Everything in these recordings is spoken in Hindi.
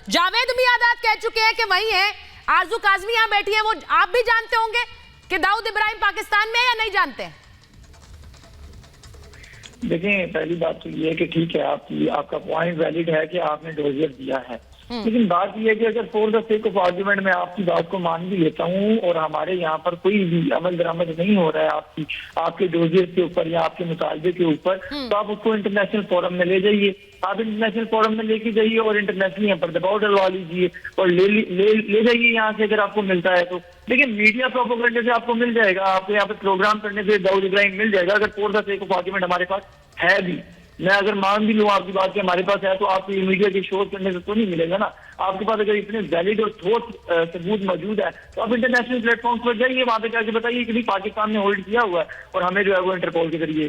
जावेद मियादाद कह चुके हैं कि वही है, आरजू काज़मी यहाँ बैठी है, वो आप भी जानते होंगे कि दाऊद इब्राहिम पाकिस्तान में है या नहीं जानते हैं? देखिए, पहली बात तो ये है कि ठीक है, आपका पॉइंट वैलिड है कि आपने डोजियर दिया है, लेकिन बात ये है कि अगर for the sake of argument मैं आपकी बात को मान भी लेता हूँ और हमारे यहाँ पर कोई भी अमल दरामद नहीं हो रहा है आपके डोजियर के ऊपर या आपके मुतालबे के ऊपर, तो आप उसको इंटरनेशनल फोरम में ले जाइए। आप इंटरनेशनल फोरम में लेके जाइए और इंटरनेशनल यहाँ पर दबाव डलवा लीजिए और ले जाइए यहाँ से, अगर आपको मिलता है तो। लेकिन मीडिया प्रोपेगेंडा से आपको मिल जाएगा, आपको यहाँ पे प्रोग्राम करने से दाऊद इब्राहिम मिल जाएगा, अगर for the sake of argument हमारे पास है भी। मैं अगर मान भी लूँ आपकी बात कि हमारे पास है, तो आपको मीडिया के शोर करने से तो नहीं मिलेगा ना। आपके पास अगर इतने वैलिड और ठोस सबूत मौजूद है तो आप इंटरनेशनल प्लेटफॉर्म पर जाइए, वहां पे जाके बताइए कि नहीं पाकिस्तान ने होल्ड किया हुआ है और हमें जो है वो इंटरपोल के जरिए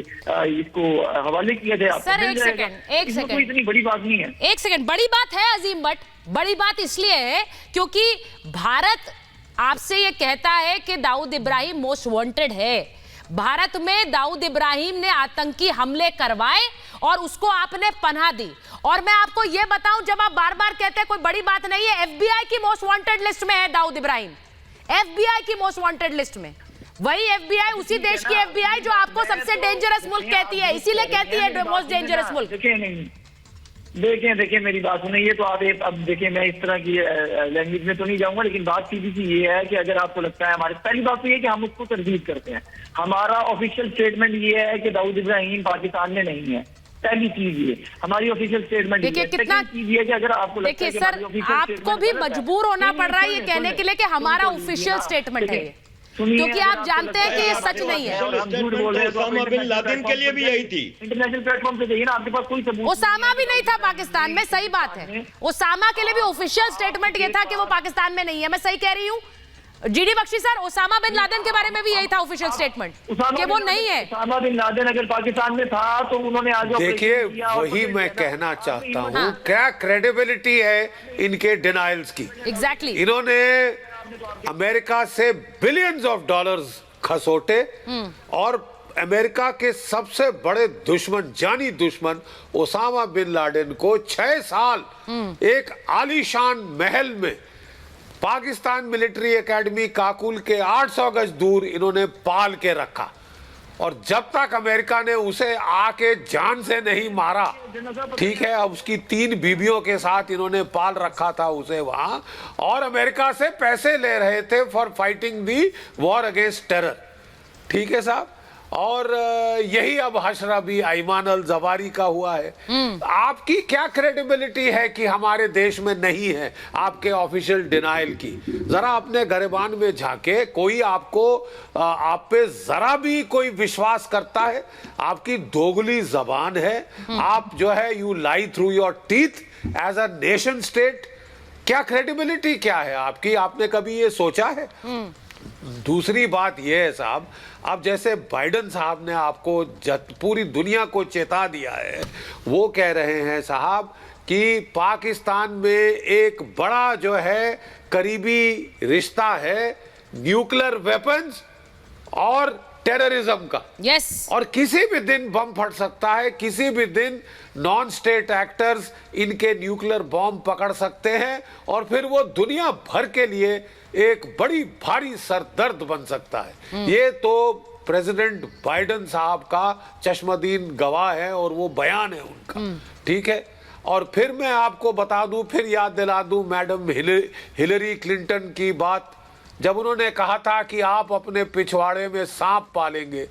इसको हवाले किया जाए। सर एक सेकंड, कोई इतनी बड़ी बात नहीं है। एक सेकंड, बड़ी बात है अजीम बट, बड़ी बात इसलिए है क्योंकि भारत आपसे ये कहता है कि दाऊद इब्राहिम मोस्ट वांटेड है। भारत में दाऊद इब्राहिम ने आतंकी हमले करवाए और उसको आपने पनाह दी। और मैं आपको यह बताऊं, जब आप बार बार कहते हैं कोई बड़ी बात नहीं है, एफबीआई की मोस्ट वांटेड लिस्ट में है दाऊद इब्राहिम, एफबीआई की मोस्ट वांटेड लिस्ट में। वही एफबीआई, उसी देश की एफबीआई जो आपको सबसे डेंजरस मुल्क कहती है, इसीलिए कहती है मोस्ट डेंजरस मुल्क। देखिए मेरी बात सुनिए, तो आप अब देखिए, मैं इस तरह की लैंग्वेज में तो नहीं जाऊंगा, लेकिन बात सीधी सी ये है कि अगर आपको लगता है, हमारी पहली बात तो ये है कि हम उसको तरदीद करते हैं। हमारा ऑफिशियल स्टेटमेंट ये है कि दाऊद इब्राहिम पाकिस्तान में नहीं है। पहली चीज ये हमारी ऑफिशियल स्टेटमेंट। देखिए कितना चीज ये कि अगर आपको लगता है कि सर आपको भी मजबूर होना पड़ रहा है ये कहने के लिए कि हमारा ऑफिशियल स्टेटमेंट है, क्योंकि आप जानते हैं कि ये सच नहीं है। ओसामा बिन लादेन के लिए भी यही थी। इंटरनेशनल प्लेटफॉर्म पे जाइए ना, आपके पास कोई सबूत। ओसामा भी नहीं था पाकिस्तान में, सही बात है। ओसामा के लिए भी ऑफिशियल स्टेटमेंट ये था कि वो पाकिस्तान में नहीं है। मैं सही कह रही हूँ GD Bakshi sir? Osama bin Laden के बारे में भी यही था ऑफिशियल स्टेटमेंट कि वो नहीं है। ओसामा बिन लादेन अगर पाकिस्तान में था तो उन्होंने आज देखिए वही मैं कहना चाहता हूँ, क्या क्रेडिबिलिटी है इनके डिनायल्स की। एग्जैक्टली इन्होंने अमेरिका से बिलियंस ऑफ डॉलर्स खसोटे और अमेरिका के सबसे बड़े दुश्मन, जानी दुश्मन ओसामा बिन लादेन को 6 साल एक आलीशान महल में पाकिस्तान मिलिट्री एकेडमी काकुल के 800 गज दूर इन्होंने पाल के रखा। और जब तक अमेरिका ने उसे आके जान से नहीं मारा, ठीक है, अब उसकी 3 बीवियों के साथ इन्होंने पाल रखा था उसे वहां, और अमेरिका से पैसे ले रहे थे for fighting the war against terror. ठीक है साहब, और यही अब हशरबी अयमान अल जवारी का हुआ है। आपकी क्या क्रेडिबिलिटी है कि हमारे देश में नहीं है आपके ऑफिशियल डिनायल की? जरा अपने गरिबान में झांके, कोई आपको आप पे जरा भी कोई विश्वास करता है? आपकी दोगली जबान है, आप जो है you lie through your teeth as a nation state. क्या क्रेडिबिलिटी क्या है आपकी? आपने कभी ये सोचा है? दूसरी बात यह है साहब, अब जैसे बाइडन साहब ने आपको पूरी दुनिया को चेता दिया है, वो कह रहे हैं साहब कि पाकिस्तान में एक बड़ा जो है करीबी रिश्ता है न्यूक्लियर वेपन्स और टेररिज्म का। यस और किसी भी दिन बम फट सकता है, किसी भी दिन नॉन स्टेट एक्टर्स इनके न्यूक्लियर बॉम्ब पकड़ सकते हैं और फिर वो दुनिया भर के लिए एक बड़ी भारी सरदर्द बन सकता है। ये तो प्रेसिडेंट बाइडन साहब का चश्मदीद गवाह है और वो बयान है उनका। ठीक है, और फिर मैं आपको बता दूं, फिर याद दिला दूं मैडम हिलरी क्लिंटन की बात, जब उन्होंने कहा था कि आप अपने पिछवाड़े में सांप पालेंगे,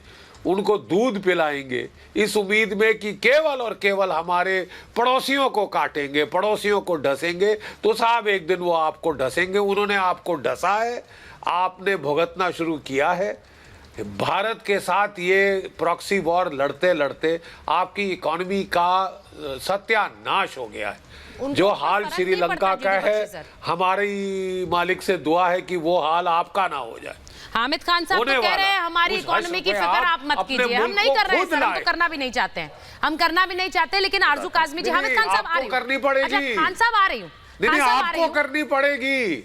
उनको दूध पिलाएंगे इस उम्मीद में कि केवल और केवल हमारे पड़ोसियों को काटेंगे, पड़ोसियों को डसेंगे, तो साहब एक दिन वो आपको डसेंगे। उन्होंने आपको डसा है, आपने भुगतना शुरू किया है। भारत के साथ ये प्रॉक्सी वॉर लड़ते लड़ते आपकी इकोनॉमी का सत्यानाश हो गया है। जो हाल श्रीलंका का है, हमारी मालिक से दुआ है कि वो हाल आपका ना हो जाए। हामिद खान साहब तो कह रहे हैं हमारी इकोनॉमी की फिक्र आप मत कीजिए। हम नहीं कर रहे हैं सर, हम तो करना भी नहीं चाहते हैं, हम करना भी नहीं चाहते। लेकिन आरजू काज़मी जी, हामिद खान साहब आ रही हूं। करनी पड़ेगी। अच्छा खान साहब आ रही हूं, नहीं आपको करनी पड़ेगी।